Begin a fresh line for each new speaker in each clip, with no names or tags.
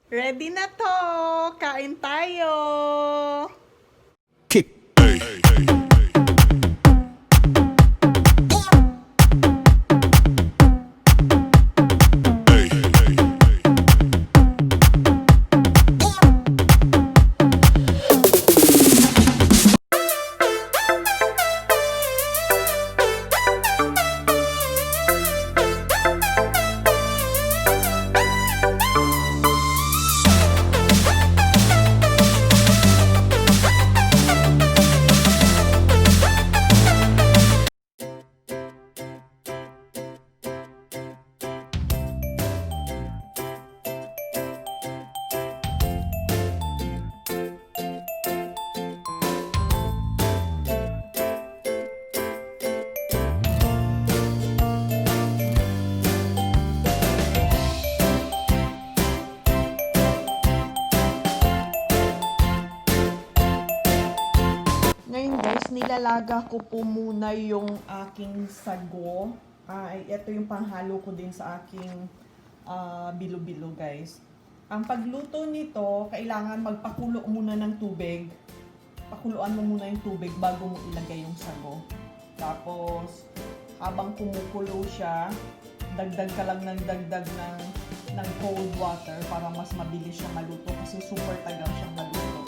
Ready na to! Kain tayo!
Kick.
Ngayon guys, nilalaga ko po muna yung aking sago. Ito yung panghalo ko din sa aking bilo-bilo guys. Ang pagluto nito, kailangan magpakulo muna ng tubig. Pakuluan mo muna yung tubig bago mo ilagay yung sago. Tapos, habang kumukulo siya, dagdag ka lang ng dagdag ng cold water para mas mabilis siya maluto kasi super tagal siyang maluto.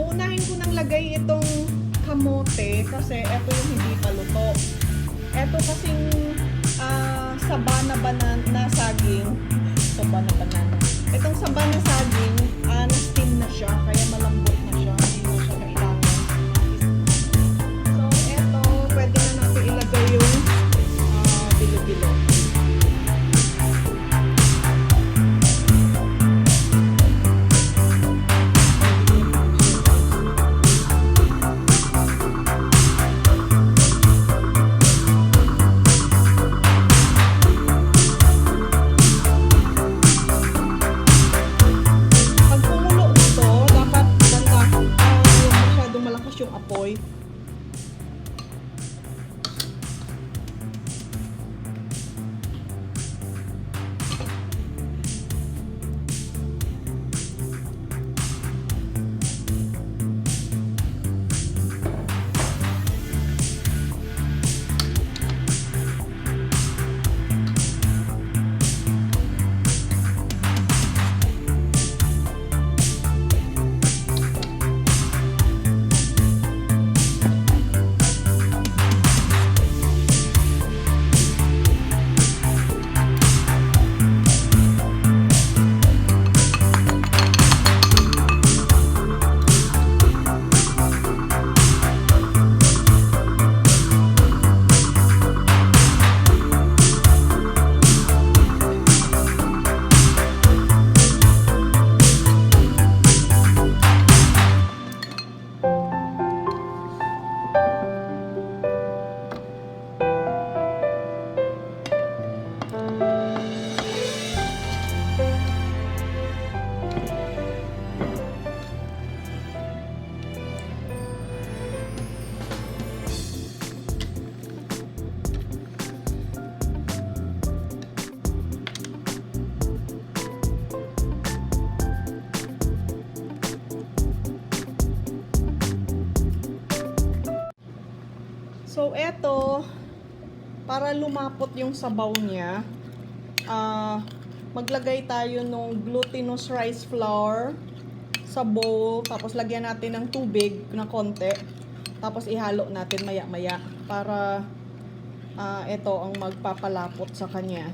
Uunahin ko nang lagay itong kamote kasi ito yung hindi pa luto. Ito kasing sabana na saging. Sabana banana. Itong sabana saging, na-steam na siya kaya malambot na siya. Hindi na siya kailangan. So ito, pwede na natin ilagay yung bilo-bilo. Pag kumulo ito, dapat So, eto, para lumapot yung sabaw niya, maglagay tayo ng glutinous rice flour sa bowl, tapos lagyan natin ng tubig na konti, tapos ihalo natin maya-maya para ito ang magpapalapot sa kanya.